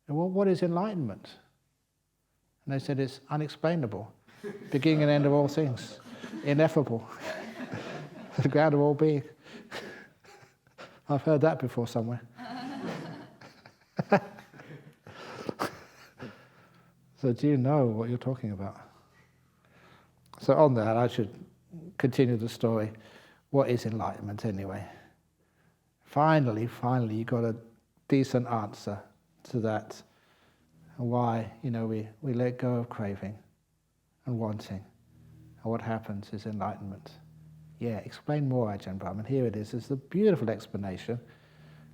well, what is enlightenment? And they said it's unexplainable, beginning and end of all things, ineffable, the ground of all being. I've heard that before somewhere. So do you know what you're talking about? So on that, I should continue the story. What is enlightenment anyway? Finally, you got a decent answer to that. And why, we let go of craving and wanting. And what happens is enlightenment. Yeah, explain more, Ajahn Brahman. Here it is. It's a beautiful explanation.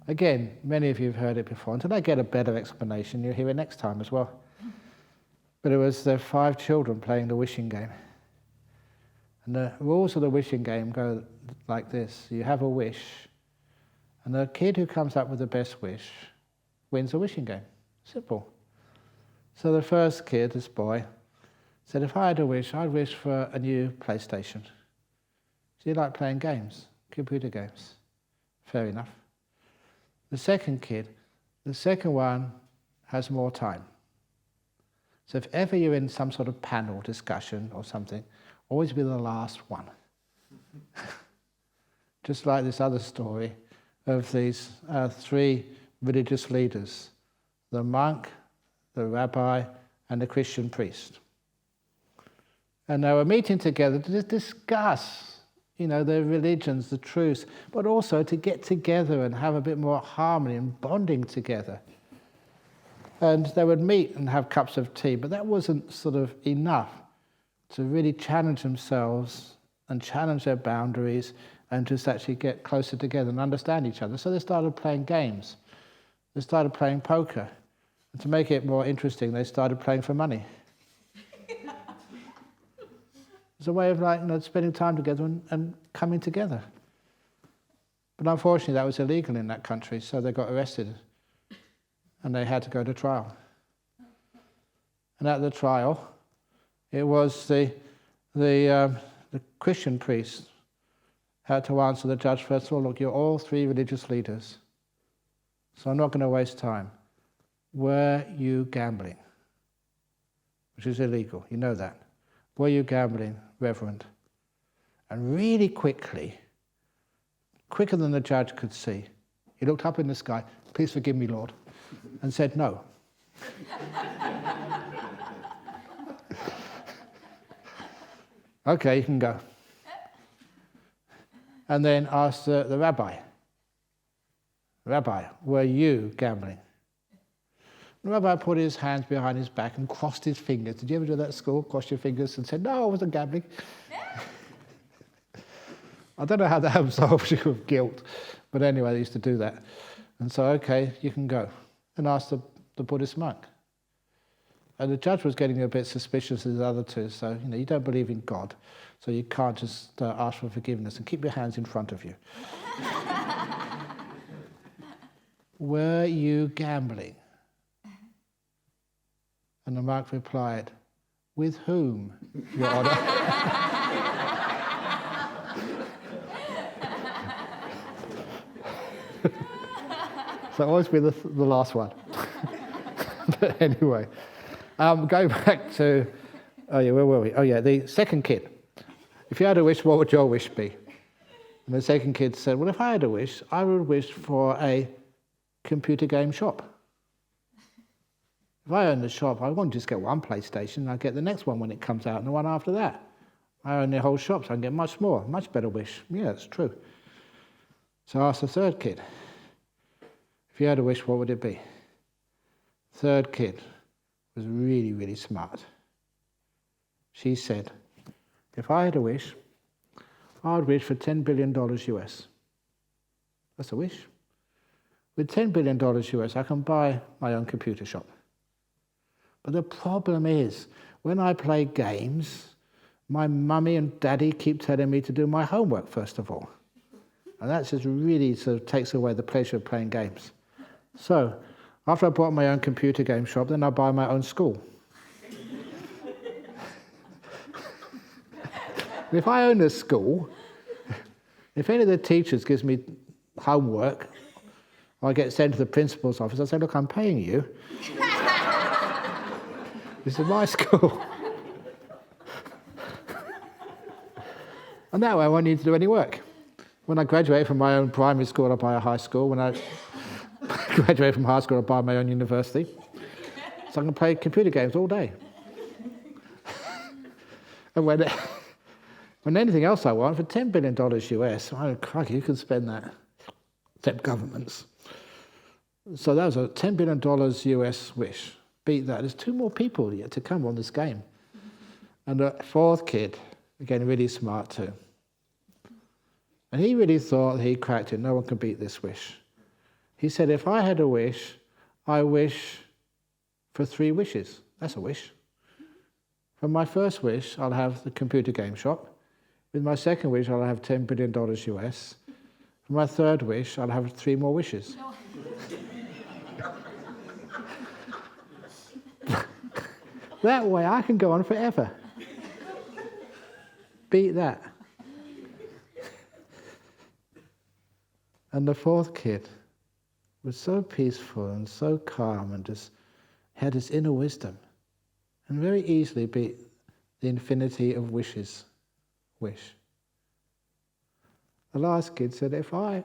Again, many of you have heard it before. Until I get a better explanation, you'll hear it next time as well. But it was the 5 children playing the wishing game. And the rules of the wishing game go like this. You have a wish, and the kid who comes up with the best wish wins the wishing game. Simple. So the first kid, this boy, said, if I had a wish, I'd wish for a new PlayStation. So you like playing games, computer games. Fair enough. The second kid, the second one has more time. So if ever you're in some sort of panel discussion or something, always be the last one. Just like this other story of these 3 religious leaders, the monk, the rabbi, and the Christian priest. And they were meeting together to discuss, their religions, the truths, but also to get together and have a bit more harmony and bonding together. And they would meet and have cups of tea, but that wasn't sort of enough to really challenge themselves and challenge their boundaries and just actually get closer together and understand each other. So they started playing games. They started playing poker. And to make it more interesting, they started playing for money. It's a way of spending time together and coming together. But unfortunately, that was illegal in that country, so they got arrested. And they had to go to trial. And at the trial, it was the Christian priest had to answer the judge, first of all, look, you're all three religious leaders, so I'm not going to waste time. Were you gambling? Which is illegal, you know that. Were you gambling, Reverend? And really quickly, quicker than the judge could see, he looked up in the sky, please forgive me, Lord, and said no. Okay, you can go. And then asked the rabbi, Rabbi, were you gambling? The rabbi put his hands behind his back and crossed his fingers. Did you ever do that at school? Cross your fingers and said, no, I wasn't gambling. I don't know how that absolves you of guilt. But anyway, they used to do that. And so, okay, you can go. And asked the Buddhist monk. And the judge was getting a bit suspicious of the other two. So, you don't believe in God. So you can't just ask for forgiveness and keep your hands in front of you. Were you gambling? And the monk replied, with whom, Your Honor? So always be the last one. But anyway, going back to, where were we? The second kid. If you had a wish, what would your wish be? And the second kid said, well, if I had a wish, I would wish for a computer game shop. If I own the shop, I won't just get one PlayStation, I'll get the next one when it comes out and the one after that. I own the whole shop, so I can get much more, much better wish. Yeah, it's true. So I asked the third kid, if you had a wish, what would it be? Third kid was really, really smart. She said, if I had a wish, I would wish for $10 billion US. That's a wish. With $10 billion US, I can buy my own computer shop. But the problem is, when I play games, my mummy and daddy keep telling me to do my homework first of all. And that just really sort of takes away the pleasure of playing games. So, after I bought my own computer game shop, then I buy my own school. If I own a school, if any of the teachers gives me homework, or I get sent to the principal's office, I say, look, I'm paying you. This is my school. And that way I won't need to do any work. When I graduate from my own primary school, I'll buy a high school. When I graduate from high school, I'll buy my own university. So I can play computer games all day. And when anything else I want, for $10 billion US, oh, crikey, you can spend that. Except governments. So that was a $10 billion US wish. Beat that. There's two more people yet to come on this game. And the fourth kid, again, really smart too. And he really thought he cracked it. No one can beat this wish. He said, if I had a wish, I wish for 3 wishes. That's a wish. For my first wish, I'll have the computer game shop. With my second wish, I'll have $10 billion US. For my third wish, I'll have 3 more wishes. No. That way I can go on forever. Beat that. And the fourth kid was so peaceful and so calm and just had this inner wisdom and very easily beat the infinity of wishes. Wish. The last kid said, if I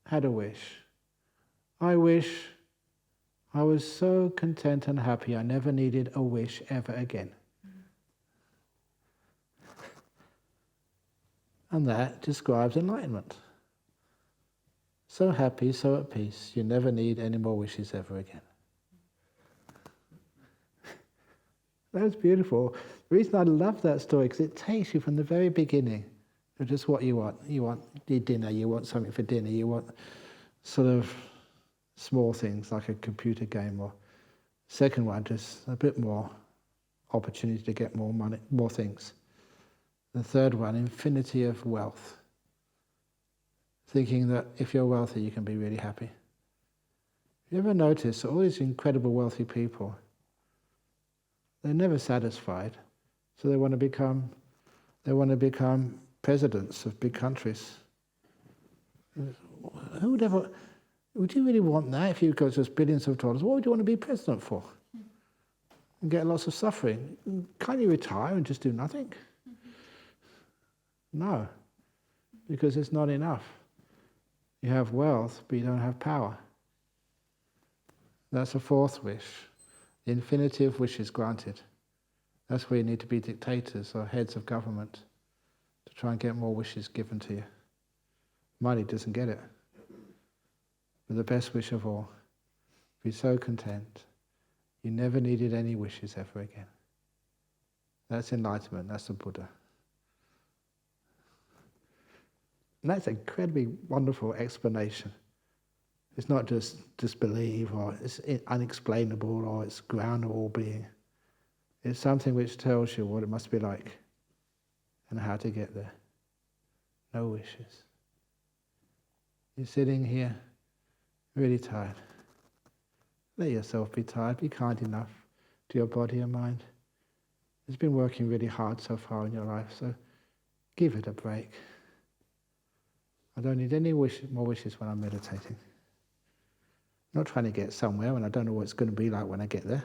had a wish, I wish I was so content and happy I never needed a wish ever again. And that describes enlightenment. So happy, so at peace, you never need any more wishes ever again. That's beautiful. The reason I love that story, because it takes you from the very beginning to just what you want. You want your dinner, you want something for dinner, you want sort of small things like a computer game, or second one, just a bit more opportunity to get more money, more things. The third one, infinity of wealth. Thinking that if you're wealthy, you can be really happy. You ever notice all these incredible wealthy people, they're never satisfied, so they want to become presidents of big countries. Who would ever? Would you really want that if you got just billions of dollars? What would you want to be president for? And get lots of suffering. Can't you retire and just do nothing? No, because it's not enough. You have wealth, but you don't have power. That's the fourth wish. The infinity of wishes granted. That's where you need to be dictators or heads of government to try and get more wishes given to you. Money doesn't get it. But the best wish of all, be so content, you never needed any wishes ever again. That's enlightenment, that's the Buddha. And that's an incredibly wonderful explanation. It's not just disbelief, or it's unexplainable, or it's ground of all being. It's something which tells you what it must be like and how to get there. No wishes. You're sitting here, really tired. Let yourself be tired. Be kind enough to your body and mind. It's been working really hard so far in your life, so give it a break. I don't need any more wishes when I'm meditating. I'm not trying to get somewhere when I don't know what it's going to be like when I get there.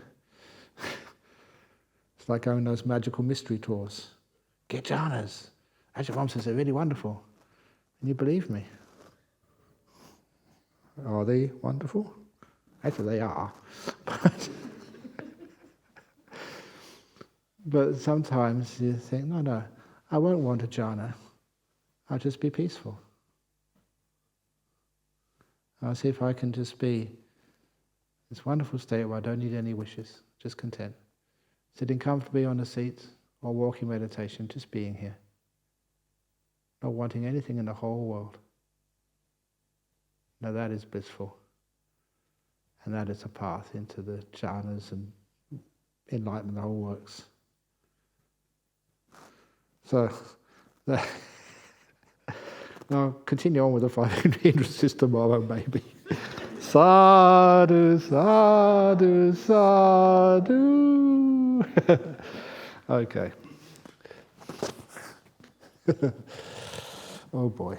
It's like going on those magical mystery tours. Get jhanas. Ajahn Brahm says they're really wonderful. And you believe me. Are they wonderful? Actually, they are. But sometimes you think, no, I won't want a jhana. I'll just be peaceful. I'll see if I can just be this wonderful state where I don't need any wishes, just content. Sitting comfortably on a seat or walking meditation, just being here. Not wanting anything in the whole world. Now that is blissful. And that is a path into the jhanas and enlightenment, the whole works. So, now continue on with the 5 hindrances tomorrow, maybe. Sadhu, sadhu, sadhu. Okay. Oh boy.